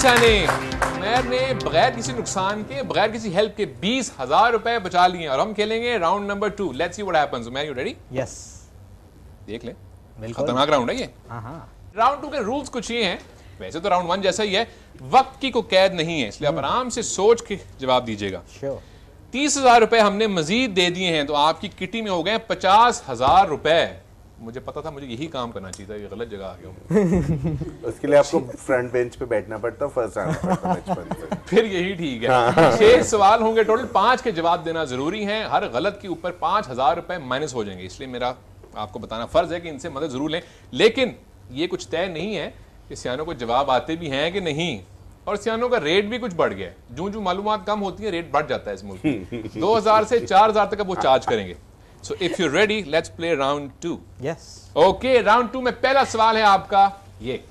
सैनी, उमैर ने बगैर किसी नुकसान के, बगैर किसी हेल्प के 20,000 रुपए बचा लिए और हम खेलेंगे round number 2। Let's see what happens. Umair, you ready? Yes, देख ले, बिल्कुल। खतरनाक राउंड है ये। हाँ, राउंड 2 के रूल्स कुछ ये हैं, वैसे तो राउंड 1 जैसा ही है, वक्त की कोई कैद नहीं है, इसलिए आप आराम से सोच के जवाब दीजिएगा। श्योर। 30,000 रुपए हमने मजीद दे दिए हैं, तो आपकी किटी में हो गए 50,000 रुपए। मुझे पता था मुझे यही काम करना चाहिए था, ये गलत जगह आ गया हूं। उसके लिए आपको फ्रंट बेंच पे बैठना पड़ता, फर्स्ट आना पड़ता बचपन से। फिर यही ठीक है। 6 सवाल होंगे टोटल, 5 के जवाब देना जरूरी है। हर गलत के ऊपर 5,000 रुपए माइनस हो जाएंगे, इसलिए मेरा आपको बताना फर्ज है कि इनसे मदद जरूर लें। लेकिन ये कुछ तय नहीं है कि सियानों को जवाब आते भी हैं कि नहीं, और सियानों का रेट भी कुछ बढ़ गया है। जो मालूमात कम होती है, रेट बढ़ जाता है इस मुल्क में। 2,000 से 4,000 तक वो चार्ज करेंगे। So if you ready, let's play round 2। Yes. Okay, round 2 में पहला सवाल है आपका ये।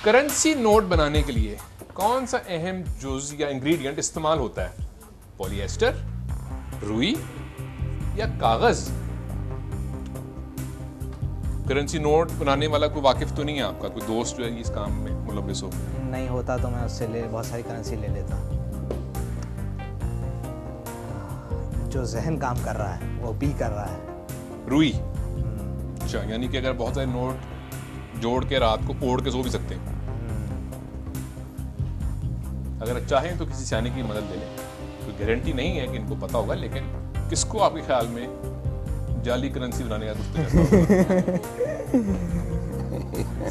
करेंसी नोट बनाने के लिए कौन सा अहम जुज़ या इंग्रेडिएंट इस्तेमाल होता है? पॉलिएस्टर, रुई या कागज? करेंसी नोट बनाने वाला कोई वाकिफ तो नहीं है आपका? कोई दोस्त जो है इस काम में मुलव्विस हो? नहीं होता तो मैं उससे बहुत सारी करेंसी ले लेता। जो जहन काम कर रहा है वो भी कर रहा है। रुई। अच्छा, यानी कि अगर बहुत सारे नोट जोड़ के रात को ओढ़ के सो भी सकते हैं। अगर चाहें तो किसी सियाने की मदद ले लें। कोई गारंटी नहीं है कि इनको पता होगा, लेकिन किसको आपके ख्याल में जाली करेंसी बनाने का कुछ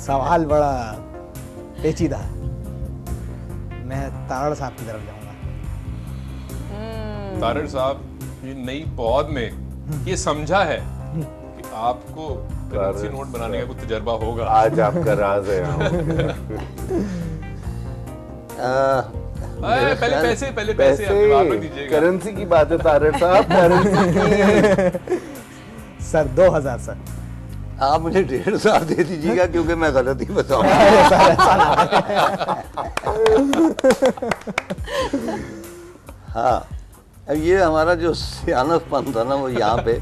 सवाल बड़ा पेचीदा है। मैं तारड़ साहब की तरफ जाऊंगा। तारड़ साहब, ये नई पौध में ये समझा है कि आपको करेंसी नोट बनाने का कुछ तजर्बा होगा। आज आपका राज है। पहले पैसे अपने बात में दीजिएगा। करेंसी की बात है तारड़ साहब, करेंसी सर 2,000 सर। आप मुझे 1,500 दे दीजिएगा, क्योंकि मैं गलत ही बताऊंगा। हाँ, अब ये हमारा जो सियानतपन था ना, वो यहाँ पे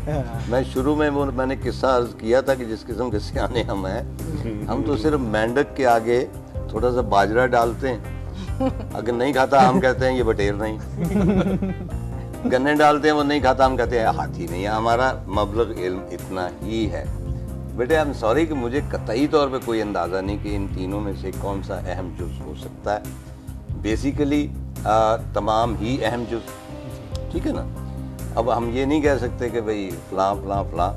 मैं शुरू में वो मैंने किस्सा अर्ज किया था कि जिस किस्म के सियाने हम हैं, हम तो सिर्फ मेंढक के आगे थोड़ा सा बाजरा डालते हैं, अगर नहीं खाता हम कहते हैं ये बटेर नहीं। गन्ने डालते हैं, वो नहीं खाता, हम कहते हैं हाथी नहीं है। हमारा मबलग इल्म इतना ही है। बेटे, आई एम सॉरी कि मुझे कतई तौर पे कोई अंदाज़ा नहीं कि इन तीनों में से कौन सा अहम जुज़ हो सकता है। बेसिकली तमाम ही अहम जुज़, ठीक है ना। अब हम ये नहीं कह सकते कि भाई फ़लाँ फ़लाँ फ़लाँ,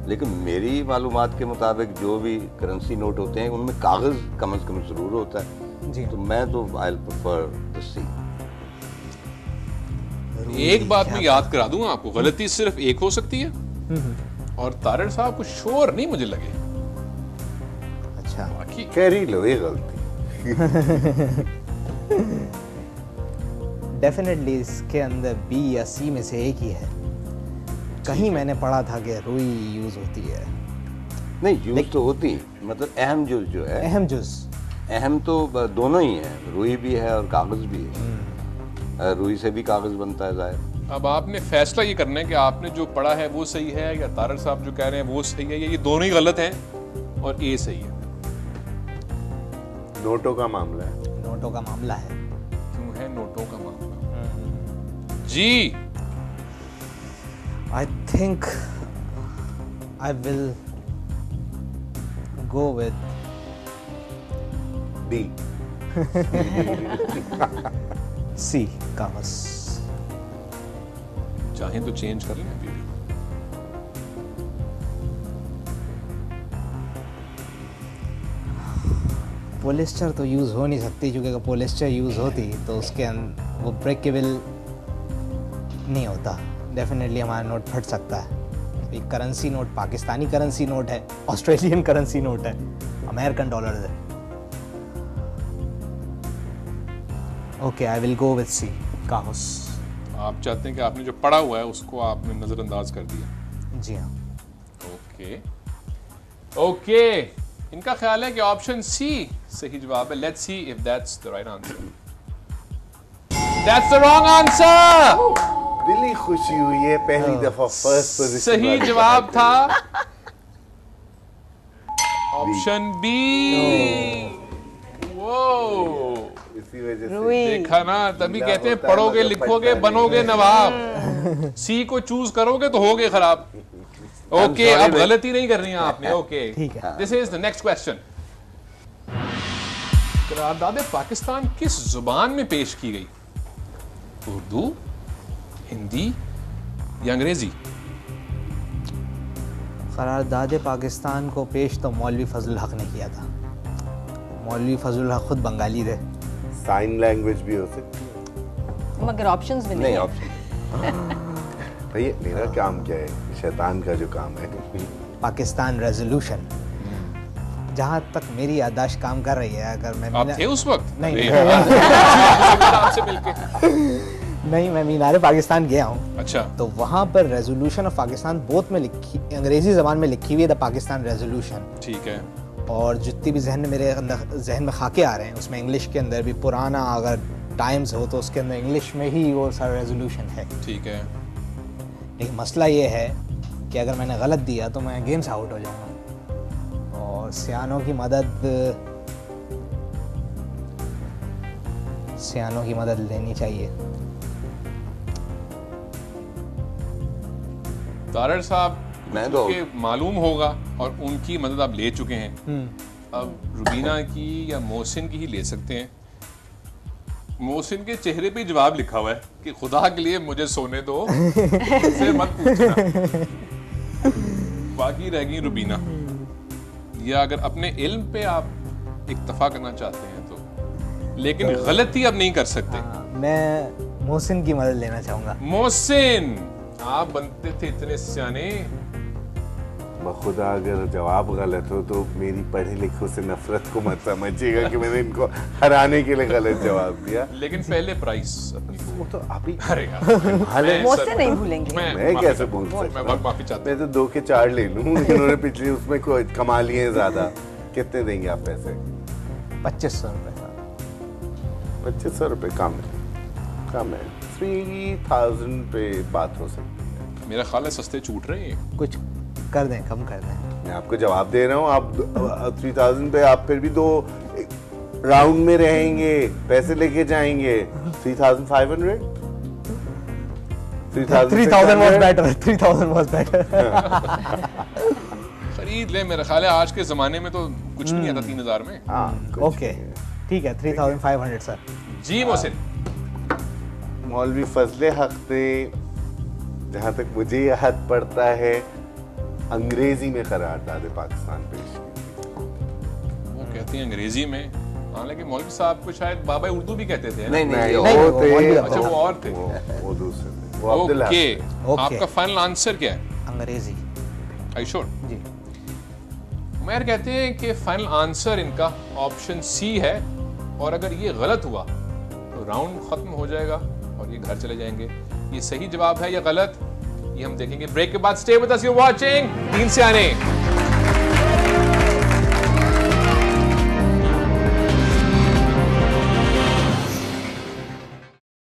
लेकिन मेरी मालूमात के मुताबिक जो भी करेंसी नोट होते हैं उनमें कागज़ कम से कम ज़रूर होता है जी। तो मैं तो आई विल प्रेफर द सी। एक बात मैं याद करा दूंगा आपको, गलती सिर्फ एक हो सकती है, और तारड़ साहब को श्योर नहीं मुझे लगे। अच्छा, बाकी कैरी लो ये गलती। डेफिनेटली इसके अंदर बी या सी में से एक ही है। कहीं मैंने पढ़ा था कि रुई यूज होती है। नहीं, यूज तो होती, मतलब अहम जुज़ जो है, अहम जुज़, अहम तो दोनों ही है, रुई भी है और कागज़ भी है। रुई से भी कागज़ बनता है ज़ाहिर। अब आपने फैसला ये करना है कि आपने जो पढ़ा है वो सही है, या तारड़ साहब जो कह रहे हैं वो सही है, या ये दोनों ही गलत हैं और ए सही है। नोटों का मामला है। नोटों का मामला है। क्यों है नोटों का मामला? जी, I think I will go with D. C, कागज। चाहें तो चेंज कर लें अभी भी। पोलिस्टर तो यूज़ हो नहीं सकती, क्योंकि अगर पोलिस्टर यूज़ होती तो उसके वो ब्रेकेबल नहीं होता। डेफिनेटली हमारा नोट फट सकता है। एक currency note Pakistani currency note है, ऑस्ट्रेलियन करेंसी नोट है, अमेरिकन डॉलर है। Okay, I will go with C, कागज। आप चाहते हैं कि आपने जो पढ़ा हुआ है उसको आपने नजरअंदाज कर दिया? जी हाँ। ओके ओके, इनका ख्याल है कि ऑप्शन सी सही जवाब है। Let's see if that's the right answer. That's the wrong answer. दिली खुशी हुई है, पहली दफा फर्स्ट पोजीशन। सही जवाब था ऑप्शन बी। ओ इसी वजह से रुई। देखा ना, तभी गीला कहते हैं होता है, पढ़ोगे मतलब लिखोगे पढ़ता बनोगे नहीं है। नवाब, सी को चूज करोगे तो होगे खराब। ओके, sorry अब भाई। गलती नहीं करनी है आपने। ओके, ठीक है। This is the next question. करारदाद पाकिस्तान किस जुबान में पेश की गई? उर्दू, हिंदी या अंग्रेजी? करारदाद पाकिस्तान को पेश तो मौलवी फजल हक ने किया था। मौलवी फजल हक खुद बंगाली थे। साइन लैंग्वेज भी हो सकती मगर ऑप्शंस भी नहीं नहीं है। ऑप्शन भैया। मेरा काम क्या है? शैतान का जो काम है। पाकिस्तान रेजोल्यूशन, जहाँ तक मेरी याददाश्त काम कर रही है, अगर मैं आप थे उस वक्त? नहीं, अरे नहीं। यार, आपसे मिलके। नहीं, मैं मीनार पाकिस्तान गया हूँ, अच्छा, तो वहाँ पर रेजोल्यूशन ऑफ पाकिस्तान बोथ में लिखी, अंग्रेजी ज़बान में लिखी हुई है द पाकिस्तान रेजोल्यूशन, ठीक है। और जितनी भी जहन में मेरे अंदर जहन में खाके आ रहे हैं उसमें इंग्लिश के अंदर भी पुराना अगर टाइम्स हो तो उसके अंदर इंग्लिश में ही वो सारा रेजोल्यूशन है। ठीक है। लेकिन मसला ये है कि अगर मैंने गलत दिया तो मैं गेम से आउट हो जाऊंगा, और सियानों की मदद लेनी चाहिए। तारड़ साहब, मैं तो- के मालूम होगा और उनकी मदद आप ले चुके हैं। अब रुबीना की या मोहसिन की ही ले सकते हैं। मोहसिन के चेहरे पे जवाब लिखा हुआ है कि खुदा के लिए मुझे सोने दो, मुझसे मत पूछना। बाकी रह गई रुबीना। या अगर अपने इल्म पे आप इक्तफा करना चाहते हैं तो, लेकिन गलती अब नहीं कर सकते। मैं मोहसिन की मदद लेना चाहूँगा। मोहसिन, आप बनते थे इतने सियाने। बखुदा अगर जवाब गलत हो तो मेरी पढ़े लिखों से नफरत को मत समझिएगा कि मैंने इनको हराने के लिए गलत जवाब दिया। लेकिन पहले प्राइस अपनी। वो तो अभी अरे यार, हाले मोहसिन नहीं भूलेंगे। मैं माफी कैसे चाहता भूल हूं। सकता मैं हूं? माफी चाहता मैं तो 2 के 4 ले लूं। इन्होंने पिछले उसमें कमा लिए हैं ज्यादा। कितने देंगे आप पैसे? 2500 रुपये। 2500 रुपये कम है। 3000 पे बात हो सकती है। हूं। मेरा ख्याल है सस्ते छूट रहे हैं। कुछ कर दें, कम कर दें। मैं आपको जवाब दे रहा हूँ। आप 3000 पे आप फिर भी 2 राउंड में रहेंगे, पैसे लेके जाएंगे। 3500 3000 was better. 3000 was better. खरीद ले। मेरा ख्याल है आज के जमाने में तो कुछ नहीं आता 3000 में। हाँ, कुछ ओके, नहीं है। ठीक है, 3500 सर। जी मोहसिन, मौलवी फजले हक ने, जहाँ तक मुझे याद पड़ता है, अंग्रेजी में करारदाद पाकिस्तान पेश की। वो कहते हैं अंग्रेजी में। हाँ, लेकिन मौलवी साहब को शायद बाबा उर्दू भी कहते थे ना? नहीं नहीं, नहीं वो वो थे। मौलवी अच्छा, वो और थे। वो दूसरे थे। वो अब्दुल हक ओके, थे। ओके। आपका फाइनल आंसर क्या है? अंग्रेजी। Are you sure? जी। उमर कहते हैं कि फाइनल आंसर इनका ऑप्शन सी है, और अगर ये गलत हुआ तो राउंड खत्म हो जाएगा और ये घर चले जाएंगे। ये सही जवाब है या गलत, ये हम देखेंगे ब्रेक के बाद। Stay with us, you are watching तीन सियाने।